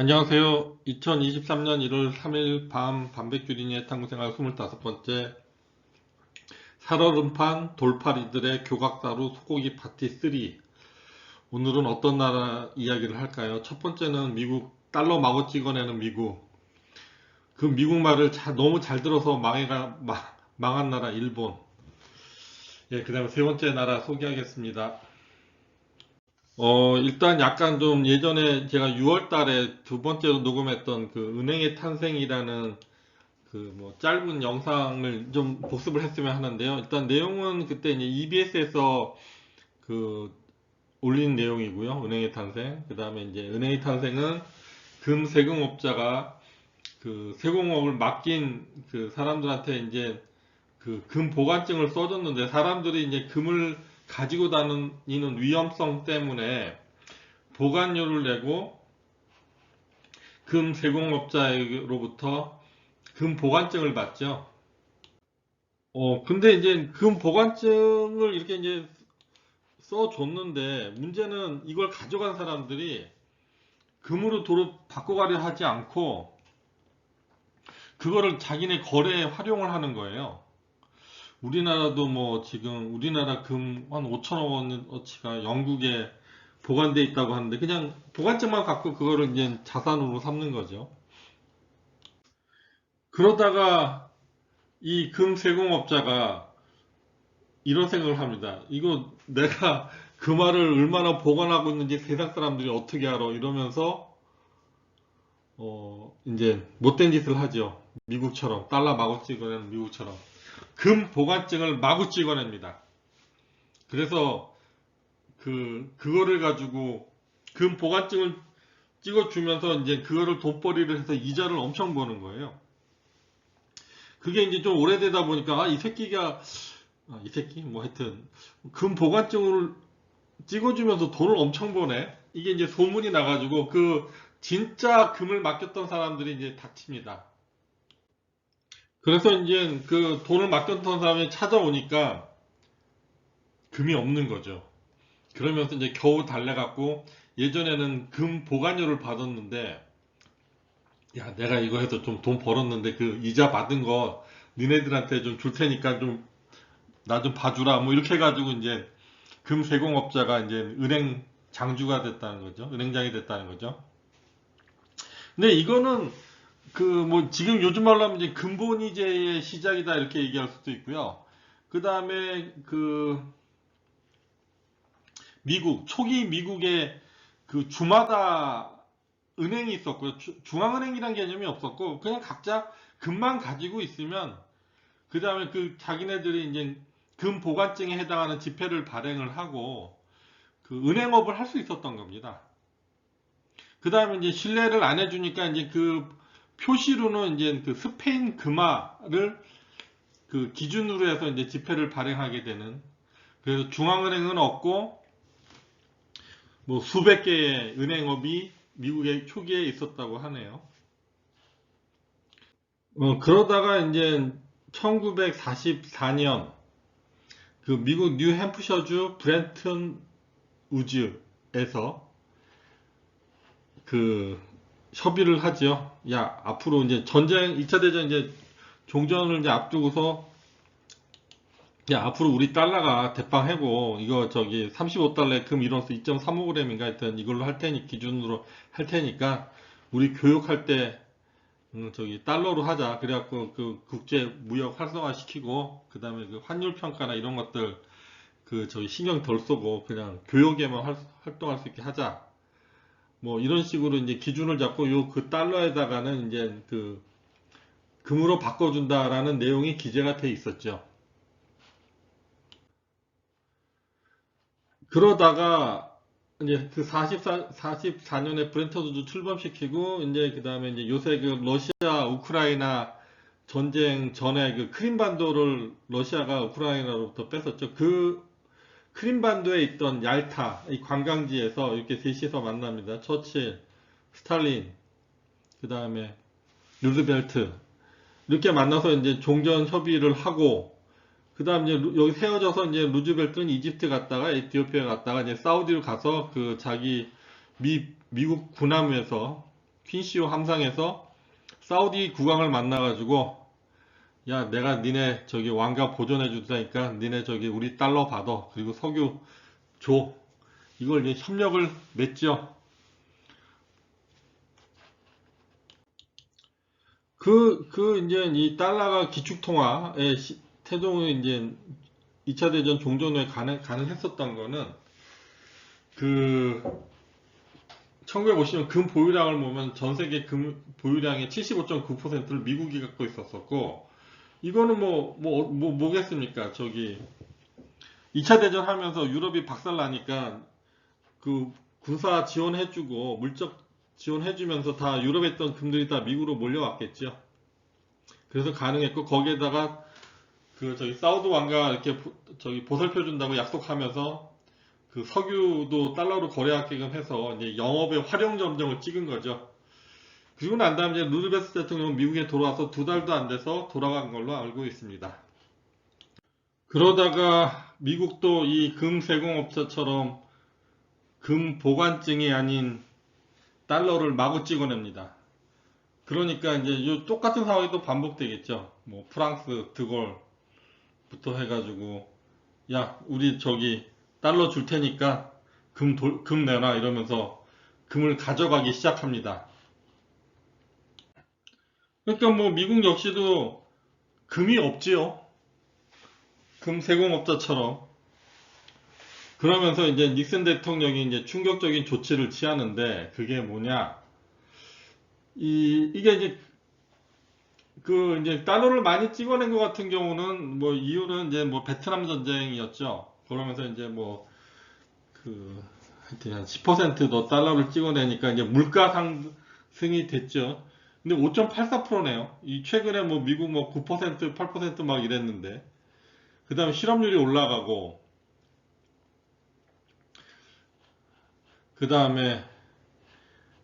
안녕하세요. 2023년 1월 3일 밤 반백규린의 탐구생활 25번째 살얼음판 돌팔이들의 교각사루 소고기 파티 3. 오늘은 어떤 나라 이야기를 할까요? 첫 번째는 미국 달러 마구 찍어내는 미국. 그 미국 말을 너무 잘 들어서 망한 나라 일본. 예, 그 다음에 세 번째 나라 소개하겠습니다. 일단 약간 좀 예전에 제가 6월 달에 두 번째로 녹음했던 그 은행의 탄생이라는 그 뭐 짧은 영상을 좀 복습을 했으면 하는데요. 일단 내용은 그때 이제 EBS에서 그 올린 내용이고요. 은행의 탄생. 그 다음에 이제 은행의 탄생은 금 세금업자가 그 세금업을 맡긴 그 사람들한테 이제 그 금 보관증을 써줬는데 사람들이 이제 금을 가지고 다니는 위험성 때문에 보관료를 내고 금 세공업자로부터 금 보관증을 받죠. 근데 이제 금 보관증을 이렇게 이제 써줬는데 문제는 이걸 가져간 사람들이 금으로 도로 바꿔가려 하지 않고 그거를 자기네 거래에 활용을 하는 거예요. 우리나라도 뭐 지금 우리나라 금 한 5천억 원어치가 영국에 보관돼 있다고 하는데 그냥 보관증만 갖고 그거를 이제 자산으로 삼는 거죠. 그러다가 이 금세공업자가 이런 생각을 합니다. 이거 내가 그 말을 얼마나 보관하고 있는지 세상 사람들이 어떻게 알아? 이러면서 이제 못된 짓을 하죠. 미국처럼 달러 마구 찍어내는 미국처럼 금 보관증을 마구 찍어냅니다. 그래서 그거를 가지고 금 보관증을 찍어주면서 이제 그거를 돈벌이를 해서 이자를 엄청 버는 거예요. 그게 이제 좀 오래되다 보니까 이 새끼가 이 새끼 뭐 하여튼 금 보관증을 찍어주면서 돈을 엄청 버네. 이게 이제 소문이 나가지고 그 진짜 금을 맡겼던 사람들이 이제 다칩니다. 그래서 이제 그 돈을 맡겼던 사람이 찾아오니까 금이 없는 거죠. 그러면서 이제 겨우 달래갖고 예전에는 금 보관료를 받았는데 야 내가 이거 해서 좀 돈 벌었는데 그 이자 받은 거 니네들한테 좀 줄 테니까 좀 나 좀 봐주라 뭐 이렇게 해가지고 이제 금세공업자가 이제 은행 장주가 됐다는 거죠. 은행장이 됐다는 거죠. 근데 이거는 그 뭐 지금 요즘 말로 하면 이제 근본이제의 시작이다 이렇게 얘기할 수도 있고요. 그 다음에 그 미국 초기 미국에 그 주마다 은행이 있었고요. 중앙은행이란 개념이 없었고 그냥 각자 금만 가지고 있으면 그 다음에 그 자기네들이 이제 금 보관증에 해당하는 지폐를 발행을 하고 그 은행업을 할 수 있었던 겁니다. 그 다음에 이제 신뢰를 안 해주니까 이제 그 표시로는 이제 그 스페인 금화를 그 기준으로 해서 이제 지폐를 발행하게 되는 그래서 중앙은행은 없고 뭐 수백 개의 은행업이 미국의 초기에 있었다고 하네요. 그러다가 이제 1944년 그 미국 뉴햄프셔주 브렌튼 우즈에서 그 협의를 하죠. 야, 앞으로 이제 2차 대전 이제 종전을 이제 앞두고서 야, 앞으로 우리 달러가 대빵하고 이거 저기 35달러에 금 1온스 2.35g인가 하여튼 이걸로 할 테니 기준으로 할 테니까 우리 교육할 때 저기 달러로 하자. 그래갖고 그 국제 무역 활성화 시키고 그다음에 그 환율 평가나 이런 것들 그 저기 신경 덜 쓰고 그냥 교역에만 활동할 수 있게 하자. 뭐 이런 식으로 이제 기준을 잡고 요 그 달러에다가는 이제 그 금으로 바꿔준다라는 내용이 기재가 돼 있었죠. 그러다가 이제 그 44년에 브렌터우드 출범시키고 이제 그 다음에 이제 요새 그 러시아 우크라이나 전쟁 전에 그 크림반도를 러시아가 우크라이나로부터 뺏었죠. 그 크림반도에 있던 얄타 이 관광지에서 이렇게 셋이서 만납니다. 처칠, 스탈린, 그 다음에 루즈벨트 이렇게 만나서 이제 종전 협의를 하고 그 다음 이제 여기 세워져서 이제 루즈벨트는 이집트 갔다가 에티오피아 갔다가 이제 사우디로 가서 그 자기 미국 군함에서 퀸시오 함상에서 사우디 국왕을 만나가지고, 야, 내가 니네 저기 왕가 보존해 주다니까 니네 저기 우리 달러 받아. 그리고 석유 줘. 이걸 이제 협력을 맺죠. 이제 이 달러가 기축통화의 태동이 이제 2차 대전 종전 후에 가능했었던 거는 그 1950년 금 보유량을 보면 전 세계 금 보유량의 75.9%를 미국이 갖고 있었었고, 이거는 뭐겠습니까? 저기 2차 대전 하면서 유럽이 박살나니까 그 군사 지원해주고 물적 지원해주면서 다 유럽에 있던 금들이 다 미국으로 몰려왔겠죠. 그래서 가능했고, 거기에다가 그 저기 사우드 왕가 이렇게 저기 보살펴 준다고 약속하면서 그 석유도 달러로 거래하게끔 해서 이제 영업의 활용점정을 찍은 거죠. 그리고 난 다음에 이제 루즈벨트 대통령은 미국에 돌아와서 2달도 안 돼서 돌아간 걸로 알고 있습니다. 그러다가 미국도 이 금세공업자처럼 금 보관증이 아닌 달러를 마구 찍어냅니다. 그러니까 이제 이 똑같은 상황이 또 반복되겠죠. 뭐 프랑스, 드골부터 해가지고, 야, 우리 저기 달러 줄 테니까 금 내놔 이러면서 금을 가져가기 시작합니다. 그러니까 뭐 미국 역시도 금이 없지요. 금 세공업자처럼. 그러면서 이제 닉슨 대통령이 이제 충격적인 조치를 취하는데, 그게 뭐냐? 이게 이제 달러를 많이 찍어낸 것 같은 경우는 뭐 이유는 이제 뭐 베트남 전쟁이었죠. 그러면서 이제 뭐 하여튼 한 10%더 달러를 찍어내니까 이제 물가 상승이 됐죠. 근데 5.84%네요. 이 최근에 뭐 미국 뭐 9%, 8%막 이랬는데, 그 다음에 실업률이 올라가고, 그 다음에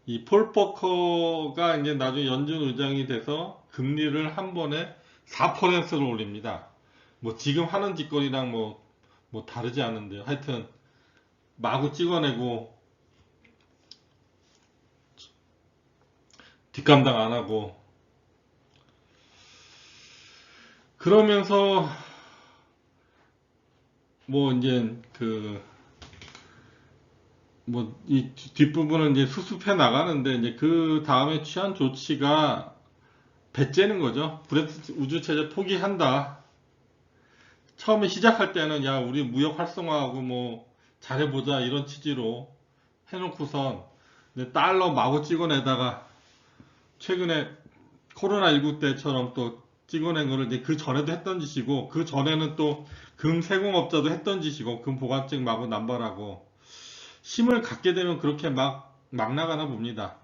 이 폴 포커가 이제 나중에 연준 의장이 돼서 금리를 한 번에 4%를 올립니다. 뭐 지금 하는 짓거리랑 뭐 다르지 않은데요. 하여튼 마구 찍어내고 뒷감당 안 하고, 그러면서 뭐 이제 뭐 이 뒷부분은 이제 수습해 나가는데, 이제 그 다음에 취한 조치가 배째는 거죠. 브렉시트 우주 체제 포기한다. 처음에 시작할 때는 야, 우리 무역 활성화하고 뭐 잘해보자 이런 취지로 해놓고선 달러 마구 찍어내다가, 최근에 코로나19 때처럼 또 찍어낸 거를 이제 그 전에도 했던 짓이고, 그 전에는 또 금 세공업자도 했던 짓이고, 금 보관증 마구 남발하고, 힘을 갖게 되면 그렇게 막 나가나 봅니다.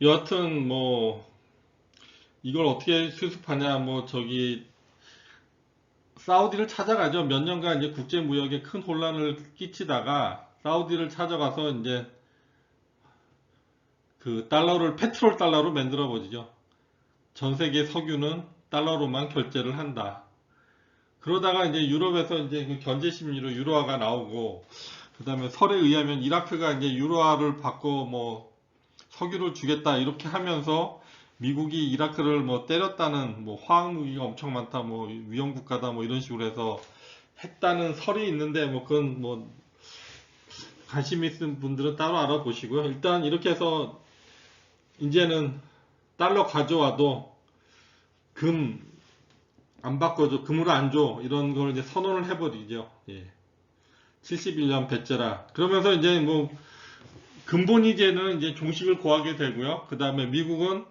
여하튼 뭐 이걸 어떻게 수습하냐, 뭐 저기 사우디를 찾아가죠. 몇 년간 이제 국제 무역에 큰 혼란을 끼치다가 사우디를 찾아가서 이제 그 달러를 페트롤 달러로 만들어 보죠. 전 세계 석유는 달러로만 결제를 한다. 그러다가 이제 유럽에서 이제 그 견제 심리로 유로화가 나오고, 그 다음에 설에 의하면 이라크가 이제 유로화를 받고 뭐 석유를 주겠다 이렇게 하면서 미국이 이라크를 뭐 때렸다는, 뭐 화학 무기가 엄청 많다, 뭐 위험 국가다, 뭐 이런 식으로 해서 했다는 설이 있는데, 뭐 그건 뭐 관심 있는 분들은 따로 알아보시고요. 일단 이렇게 해서 이제는 달러 가져와도 금 안 바꿔줘, 금으로 안 줘, 이런 걸 이제 선언을 해버리죠. 예. 71년 배째라. 그러면서 이제 뭐 근본이제는 이제 종식을 고하게 되고요. 그 다음에 미국은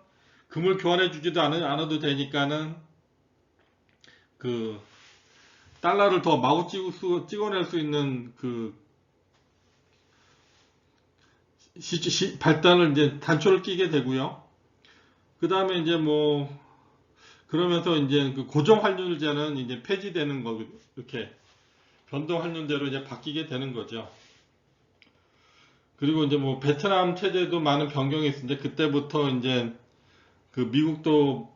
금을 교환해 주지도 않아도 되니까는 그 달러를 더 마구 찍어낼 수 있는 그 발단을 이제 단초를 끼게 되고요. 그 다음에 이제 뭐 그러면서 이제 그 고정 환율제는 이제 폐지되는 거, 이렇게 변동 환율제로 이제 바뀌게 되는 거죠. 그리고 이제 뭐 베트남 체제도 많은 변경이 있는데, 그때부터 이제 그 미국도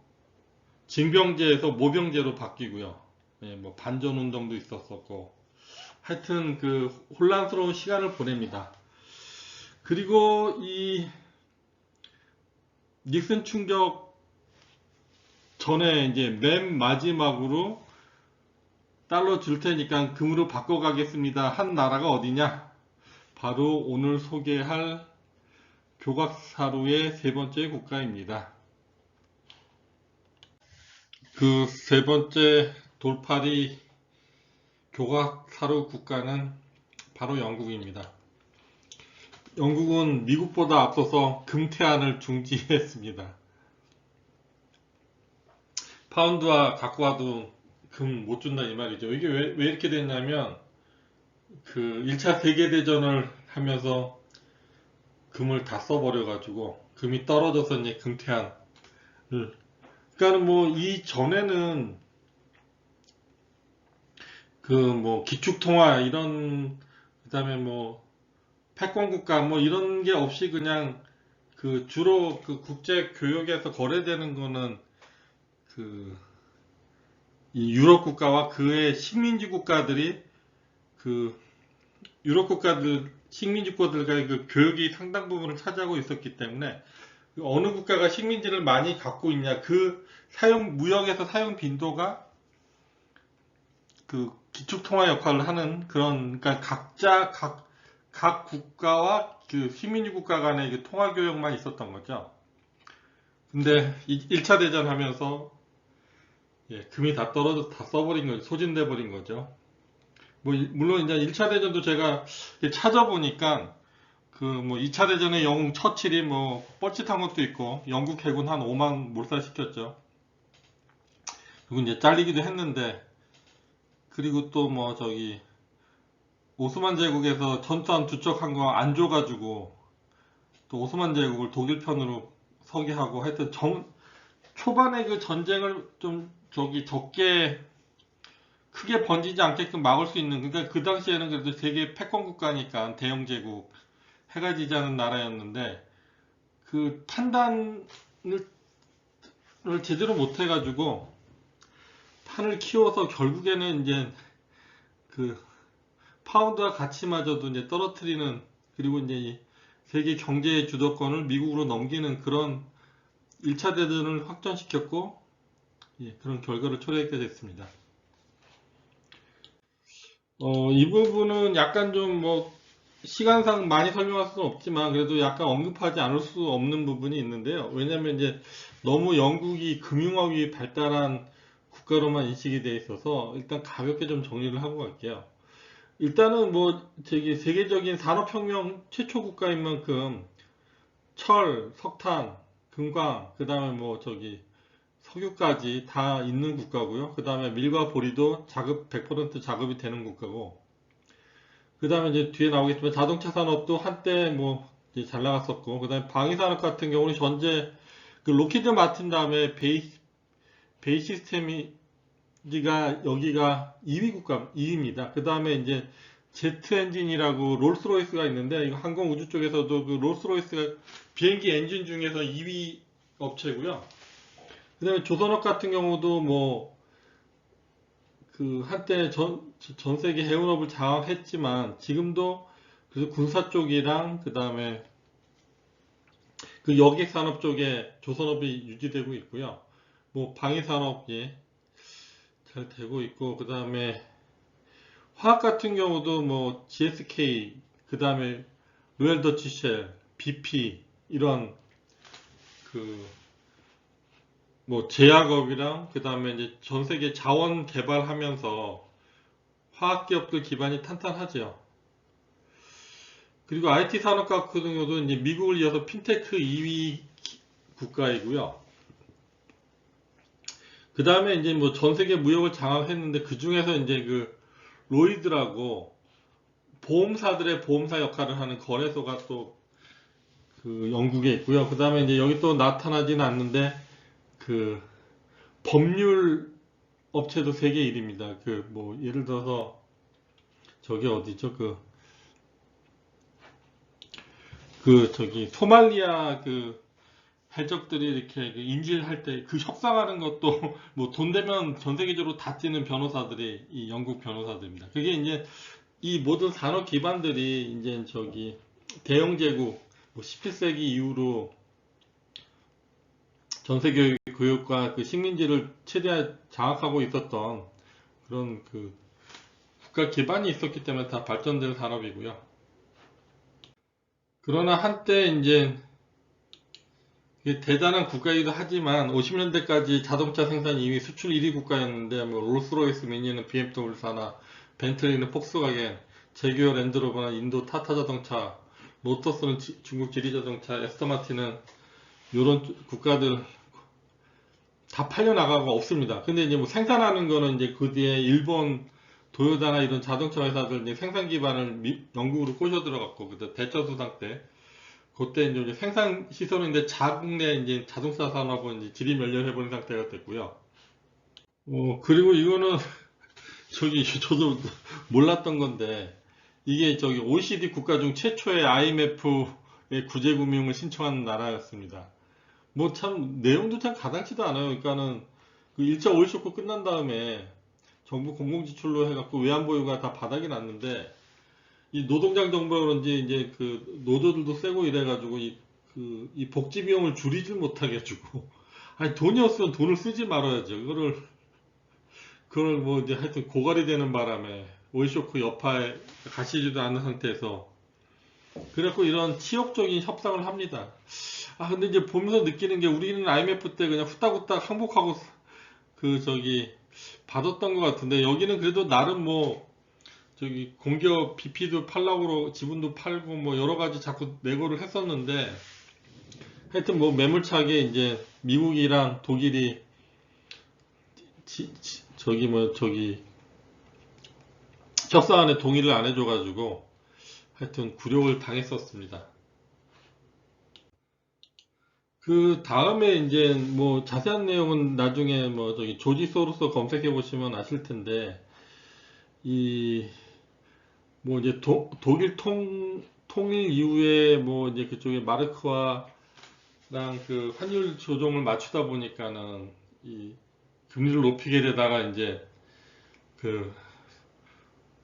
징병제에서 모병제로 바뀌고요. 예, 뭐 반전 운동도 있었었고, 하여튼 그 혼란스러운 시간을 보냅니다. 그리고 이 닉슨 충격 전에 이제 맨 마지막으로 달러 줄 테니까 금으로 바꿔가겠습니다 한 나라가 어디냐? 바로 오늘 소개할 교각사루의 세 번째 국가입니다. 그 세 번째 돌팔이 교각사루 국가는 바로 영국입니다. 영국은 미국보다 앞서서 금태안을 중지했습니다. 파운드와 갖고 와도 금 못 준다 이 말이죠. 이게 왜 이렇게 됐냐면 그 1차 세계대전을 하면서 금을 다 써버려 가지고 금이 떨어져서 이제 금태안을, 그러니까 뭐 이전에는 그 뭐 기축통화 이런, 그다음에 뭐 패권국가 뭐 이런 게 없이 그냥 그 주로 그 국제 교역에서 거래되는 거는 그 이 유럽 국가와 그의 식민지 국가들이, 그 유럽 국가들 식민지 국가들과의 그 교역이 상당 부분을 차지하고 있었기 때문에 그 어느 국가가 식민지를 많이 갖고 있냐, 그 사용 무역에서 사용 빈도가 그 기축 통화 역할을 하는 그런, 그러니까 각자 각 국가와 그 식민지 국가 간의 그 통화 교역만 있었던 거죠. 근데 1차 대전 하면서 금이 다 떨어져 다 써버린 거죠. 소진돼 버린 거죠. 뭐 물론 이제 1차 대전도 제가 찾아보니까 그 뭐 2차 대전에 영국 처칠이 뭐 뻘짓한 것도 있고 영국 해군 한 5만 몰살시켰죠. 그리고 이제 잘리기도 했는데, 그리고 또 뭐 저기 오스만 제국에서 전투함 두 척 한 거 안 줘가지고 또 오스만 제국을 독일 편으로 서게 하고, 하여튼 초반에 그 전쟁을 좀 저기 적게 크게 번지지 않게끔 막을 수 있는, 그러니까 그 당시에는 그래도 세계 패권 국가니까 대영 제국 해가 지지 않은 나라였는데 그 판단을 제대로 못 해가지고 판을 키워서 결국에는 이제 그 파운드와 가치마저도 이제 떨어뜨리는, 그리고 이제 이 세계 경제의 주도권을 미국으로 넘기는 그런 1차 대전을 확전시켰고, 그런 결과를 초래하게 됐습니다. 이 부분은 약간 좀 뭐 시간상 많이 설명할 수는 없지만 그래도 약간 언급하지 않을 수 없는 부분이 있는데요. 왜냐면 이제 너무 영국이 금융업이 발달한 국가로만 인식이 돼 있어서 일단 가볍게 좀 정리를 하고 갈게요. 일단은 뭐 저기 세계적인 산업혁명 최초 국가인 만큼 철, 석탄, 금광, 그 다음에 뭐 저기 석유까지 다 있는 국가고요. 그 다음에 밀과 보리도 100% 작업이 되는 국가고, 그 다음에 이제 뒤에 나오겠지만 자동차 산업도 한때 뭐 이제 잘 나갔었고, 그 다음에 방위 산업 같은 경우는 현재 그 로키드 마틴 다음에 베이 시스템이가 여기가 2위 국가 2위입니다. 그 다음에 이제 제트 엔진이라고 롤스로이스가 있는데, 이거 항공 우주 쪽에서도 그 롤스로이스가 비행기 엔진 중에서 2위 업체고요. 그 다음에 조선업 같은 경우도 뭐 그 한때 전 세계 해운업을 장악했지만 지금도 그래서 군사 쪽이랑 그 다음에 그 여객 산업 쪽에 조선업이 유지되고 있고요. 뭐 방위 산업이 잘 되고 있고, 그 다음에 화학 같은 경우도 뭐 GSK, 그 다음에 로얄 더치 쉘, BP 이런 그 뭐 제약업이랑 그 다음에 이제 전 세계 자원 개발하면서 화학 기업들 기반이 탄탄하죠. 그리고 IT 산업 같은 경우도 이제 미국을 이어서 핀테크 2위 국가이고요. 그 다음에 이제 뭐 전 세계 무역을 장악했는데 그 중에서 이제 그 로이드라고 보험사들의 보험사 역할을 하는 거래소가 또 그 영국에 있고요. 그 다음에 이제 여기 또 나타나지는 않는데 그 법률 업체도 세계 1위입니다. 그 뭐 예를 들어서 저기 어디죠? 저기 소말리아 그 해적들이 이렇게 그 인질할 때 그 협상하는 것도 뭐 돈 되면 전 세계적으로 다 뛰는 변호사들이 이 영국 변호사들입니다. 그게 이제 이 모든 산업 기반들이 이제 저기 대영 제국, 뭐 17세기 이후로 전세계 교육과 그 식민지를 최대한 장악하고 있었던 그런 그 국가 기반이 있었기 때문에 다 발전된 산업이고요. 그러나 한때 이제 이게 대단한 국가이기도 하지만 50년대까지 자동차 생산 2위, 수출 1위 국가였는데 뭐 롤스로이스, 미니는 BMW사나 벤틀리는 폭스바겐, 제규어 랜드로버나 인도 타타 자동차, 로터스는 중국 지리자동차, 에스터 마틴은 이런 국가들 다 팔려나가고 없습니다. 근데 이제 뭐 생산하는 거는 이제 그 뒤에 일본 도요다나 이런 자동차 회사들 이제 생산 기반을 영국으로 꼬셔 들어갔고, 그때 대처 수상 때 그때 이제 생산 시설인데 자국 내 이제 자동차 산업은 이제 지리멸렬해버린 상태가 됐고요. 그리고 이거는 저기 저도 몰랐던 건데 이게 저기 OECD 국가 중 최초의 IMF의 구제금융을 신청한 나라였습니다. 뭐 참 내용도 참 가당치도 않아요. 그러니까는 그 1차 오일 쇼크 끝난 다음에 정부 공공지출로 해갖고 외환보유가 다 바닥이 났는데 이 노동장 정부라 그런지 이제 그 노조들도 세고 이래가지고 이 복지 비용을 줄이질 못하게 해주고 아니 돈이 없으면 돈을 쓰지 말아야죠. 그걸 뭐 이제 하여튼 고갈이 되는 바람에 오일 쇼크 여파에 가시지도 않는 상태에서 그래갖고 이런 치욕적인 협상을 합니다. 아 근데 이제 보면서 느끼는 게 우리는 IMF 때 그냥 후딱후딱 항복하고 그 저기 받았던 것 같은데 여기는 그래도 나름 뭐 저기 공기업 BP도 팔라고 지분도 팔고 뭐 여러 가지 자꾸 내고를 했었는데 하여튼 뭐 매몰차게 이제 미국이랑 독일이 저기 협상안에 동의를 안 해줘가지고 하여튼 굴욕을 당했었습니다. 그 다음에 이제 뭐 자세한 내용은 나중에 뭐 저기 조지 소로스 검색해 보시면 아실 텐데 이 뭐 이제 독일 통일 이후에 뭐 이제 그쪽에 마르크와랑 그 환율 조정을 맞추다 보니까는 이 금리를 높이게 되다가 이제 그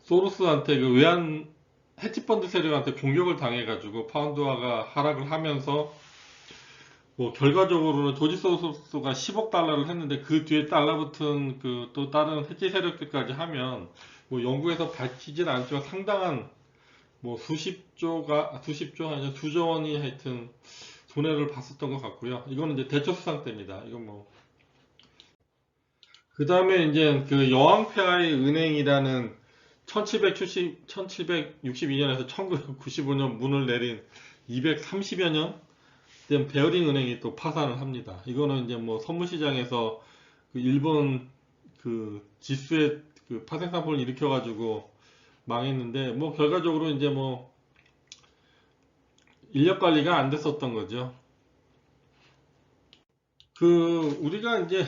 소로스한테 그 외환 헤지펀드 세력한테 공격을 당해가지고 파운드화가 하락을 하면서 뭐 결과적으로는 조지 소로스가 10억 달러를 했는데 그 뒤에 달라붙은 그 또 다른 해지 세력들까지 하면 뭐 영국에서 밝히진 않지만 상당한 뭐 수십조 아니면 수조 원이 하여튼 손해를 봤었던 것 같고요. 이거는 이제 대처 수상 때입니다. 이건 뭐 그 다음에 이제 그 여왕폐하의 은행이라는 1762년에서 1995년 문을 내린 230여 년 된 베어링 은행이 또 파산을 합니다. 이거는 이제 뭐 선물시장에서 그 일본 그 지수의 그 파생상품을 일으켜가지고 망했는데 뭐 결과적으로 이제 뭐 인력 관리가 안 됐었던 거죠. 그 우리가 이제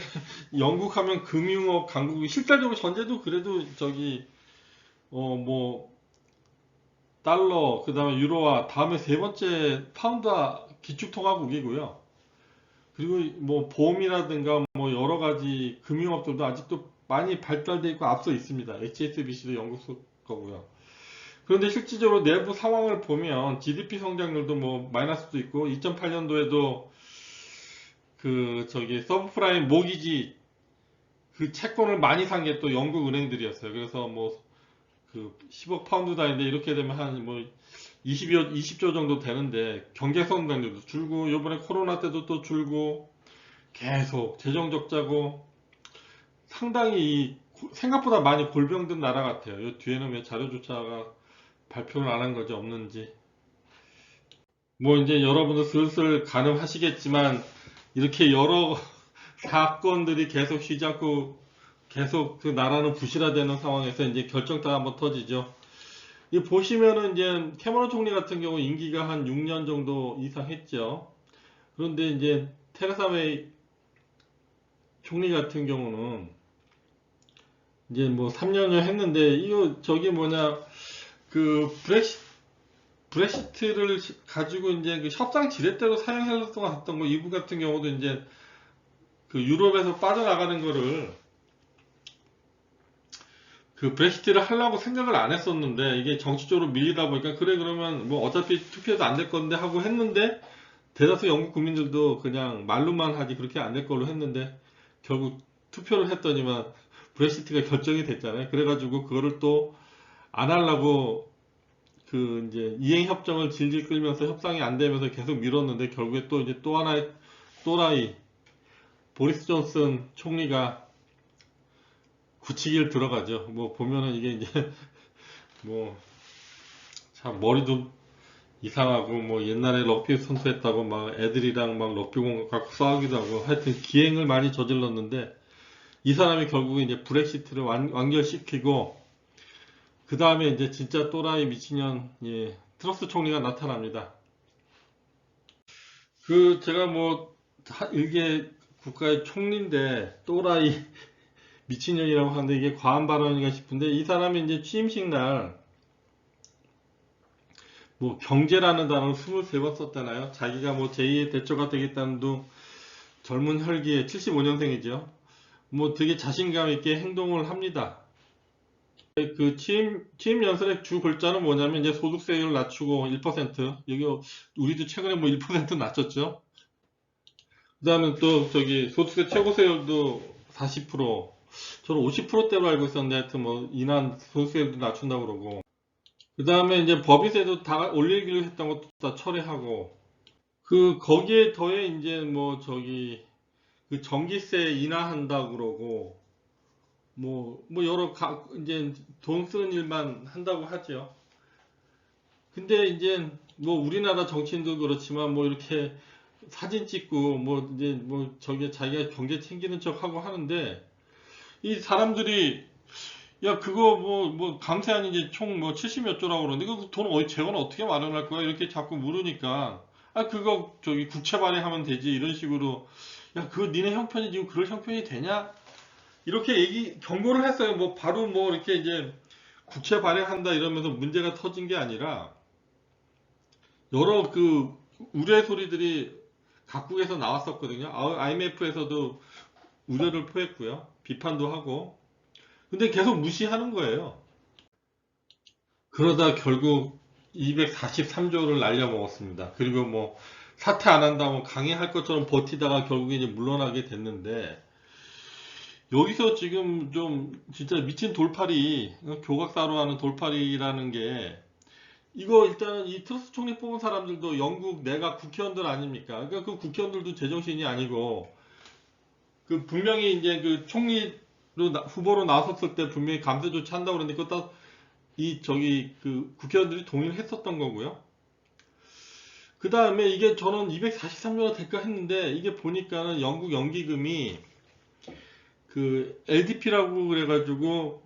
영국 하면 금융업 강국이 실질적으로 전제도 그래도 저기 뭐 달러 그다음에 유로화 다음에 세 번째 파운드화 기축통화국이고요. 그리고 뭐 보험이라든가 뭐 여러 가지 금융업들도 아직도 많이 발달되어 있고 앞서 있습니다. HSBC도 영국 거고요. 그런데 실질적으로 내부 상황을 보면 GDP 성장률도 뭐 마이너스도 있고 2008년도에도 그 저기 서브프라임 모기지 그 채권을 많이 산 게 또 영국 은행들이었어요. 그래서 뭐 그 10억 파운드 단위인데 이렇게 되면 한 뭐 20조 정도 되는데 경제 성장률도 줄고 요번에 코로나 때도 또 줄고 계속 재정 적자고 상당히 생각보다 많이 골병든 나라 같아요. 요 뒤에는 왜 자료조차가 발표를 안 한 거지 없는지. 뭐 이제 여러분도 슬슬 가늠하시겠지만 이렇게 여러 사건들이 계속 쉬지 않고 계속 그 나라는 부실화되는 상황에서 이제 결정타가 한번 터지죠. 이 보시면은 이제 캐머런 총리 같은 경우 임기가 한 6년 정도 이상 했죠. 그런데 이제 테레사 메이 총리 같은 경우는 이제 뭐 3년을 했는데 이거 저기 뭐냐 그 브렉시트를 가지고 이제 그 협상 지렛대로 사용했던 것 같던 거 이분 같은 경우도 이제 그 유럽에서 빠져나가는 거를 그 브렉시트를 하려고 생각을 안 했었는데 이게 정치적으로 밀리다 보니까 그래 그러면 뭐 어차피 투표도 안 될 건데 하고 했는데 대다수 영국 국민들도 그냥 말로만 하지 그렇게 안 될 걸로 했는데 결국 투표를 했더니만 브렉시트가 결정이 됐잖아요. 그래가지고 그거를 또 안 하려고 그 이제 이행 협정을 질질 끌면서 협상이 안 되면서 계속 미뤘는데 결국에 또 이제 또 하나의 또라이 보리스 존슨 총리가 굳히기를 들어가죠. 뭐 보면은 이게 이제 뭐 참 머리도 이상하고 뭐 옛날에 럭비 선수했다고 막 애들이랑 막 럭비공 갖고 싸우기도 하고 하여튼 기행을 많이 저질렀는데 이 사람이 결국에 이제 브렉시트를 완결시키고 그 다음에 이제 진짜 또라이 미친년 예, 트러스 총리가 나타납니다. 그 제가 뭐 이게 국가의 총리인데 또라이 미친년이라고 하는데 이게 과한 발언인가 싶은데 이 사람이 이제 취임식 날 뭐 경제라는 단어를 23번 썼잖아요. 자기가 뭐 제2의 대처가 되겠다는 둥 젊은 혈기에 75년생이죠. 뭐 되게 자신감 있게 행동을 합니다. 그 취임 연설의 주 글자는 뭐냐면 이제 소득세율 낮추고 1%, 여기 우리도 최근에 뭐 1% 낮췄죠. 그다음에 또 저기 소득세 최고세율도 40%, 저는 50%대로 알고 있었는데 하여튼 뭐 인한 소득세율도 낮춘다고 그러고 그 다음에 이제 법인세도 다 올리기로 했던 것도 다 철회하고 그 거기에 더해 이제 뭐 저기 그 전기세 인하한다고 그러고 뭐 여러 이제 돈 쓰는 일만 한다고 하죠. 근데 이제 뭐 우리나라 정치인도 그렇지만 뭐 이렇게 사진 찍고 뭐 이제 뭐 저기 자기가 경제 챙기는 척 하고 하는데 이 사람들이 야 그거 뭐 감세한 이제 총 뭐 70몇 조라고 그러는데 그 돈 재원 어떻게 마련할 거야 이렇게 자꾸 물으니까 아 그거 저기 국채 발행하면 되지 이런 식으로 야 그거 니네 형편이 지금 그럴 형편이 되냐 이렇게 경고를 했어요. 뭐 바로 뭐 이렇게 이제 국채 발행한다 이러면서 문제가 터진 게 아니라 여러 그 우려의 소리들이 각국에서 나왔었거든요. IMF에서도 우려를 표했고요. 비판도 하고. 근데 계속 무시하는 거예요. 그러다 결국 243조를 날려먹었습니다. 그리고 뭐 사퇴 안 한다고 강행할 것처럼 버티다가 결국에 이제 물러나게 됐는데 여기서 지금 좀 진짜 미친 돌팔이 교각사로 하는 돌팔이라는 게 이거 일단은 이 트러스 총리 뽑은 사람들도 영국 내각 국회의원들 아닙니까? 그러니까 그 국회의원들도 제정신이 아니고 그 분명히 이제 그 총리로 후보로 나섰을 때 분명히 감세 조치한다고 그랬는데 그것도 이 저기 그 국회의원들이 동의를 했었던 거고요. 그 다음에 이게 저는 243조가 될까 했는데 이게 보니까는 영국 연기금이 그 LDP라고 그래가지고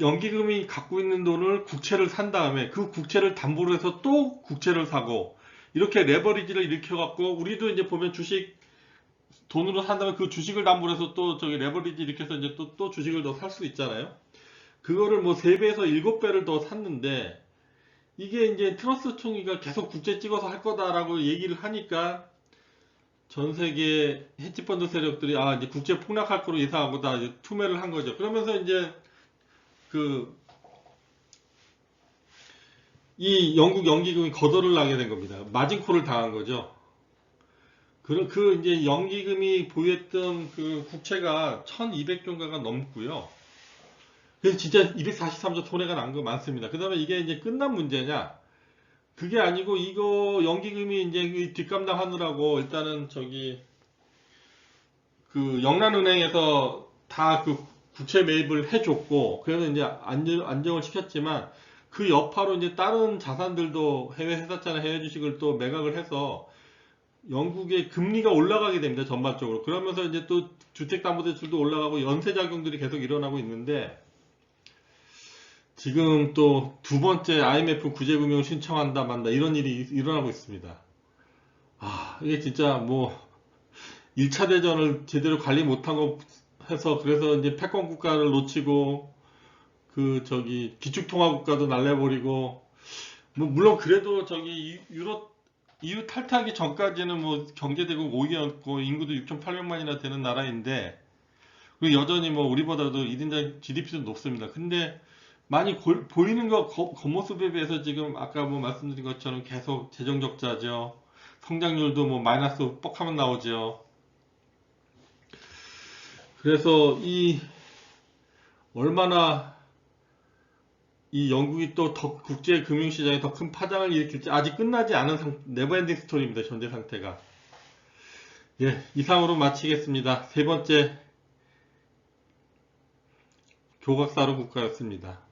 연기금이 갖고 있는 돈을 국채를 산 다음에 그 국채를 담보로 해서 또 국채를 사고 이렇게 레버리지를 일으켜갖고 우리도 이제 보면 주식 돈으로 산다면 그 주식을 담보로 해서 또 저기 레버리지 일으켜서 이제 또 주식을 더 살 수 있잖아요. 그거를 뭐 3배에서 7배를 더 샀는데 이게 이제 트러스 총리가 계속 국채 찍어서 할 거다라고 얘기를 하니까 전 세계 헤지펀드 세력들이 아 이제 국채 폭락할 거로 예상하고 다 이제 투매를 한 거죠. 그러면서 이제 그 이 영국 연기금이 거덜을 나게 된 겁니다. 마진콜을 당한 거죠. 그 이제 연기금이 보유했던 그 국채가 1200조가가 넘고요. 그래서 진짜 243조 손해가 난 거 많습니다. 그 다음에 이게 이제 끝난 문제냐? 그게 아니고 이거 연기금이 이제 뒷감당하느라고 일단은 저기 그 영란은행에서 다 그 국채 매입을 해줬고 그래서 이제 안정을 시켰지만 그 여파로 이제 다른 자산들도 해외 회사채나 해외 주식을 또 매각을 해서 영국의 금리가 올라가게 됩니다. 전반적으로. 그러면서 이제 또 주택담보대출도 올라가고 연쇄작용들이 계속 일어나고 있는데 지금 또 두 번째 IMF 구제금융 신청한다 만다 이런 일이 일어나고 있습니다. 아 이게 진짜 뭐 1차 대전을 제대로 관리 못하고 해서 그래서 이제 패권 국가를 놓치고 그 저기 기축통화 국가도 날려버리고 뭐 물론 그래도 저기 EU 탈퇴하기 전까지는 뭐 경제대국 5위였고 인구도 6,800만이나 되는 나라인데 그리고 여전히 뭐 우리보다도 1인당 GDP도 높습니다. 근데 많이 보이는 겉모습에 비해서 지금 아까 뭐 말씀드린 것처럼 계속 재정 적자죠. 성장률도 뭐 마이너스 뻑하면 나오죠. 그래서 얼마나 이 영국이 또 더 국제 금융시장에 더 큰 파장을 일으킬지 아직 끝나지 않은 네버엔딩 스토리입니다. 현재 상태가. 예, 이상으로 마치겠습니다. 세 번째 교각사로 국가였습니다.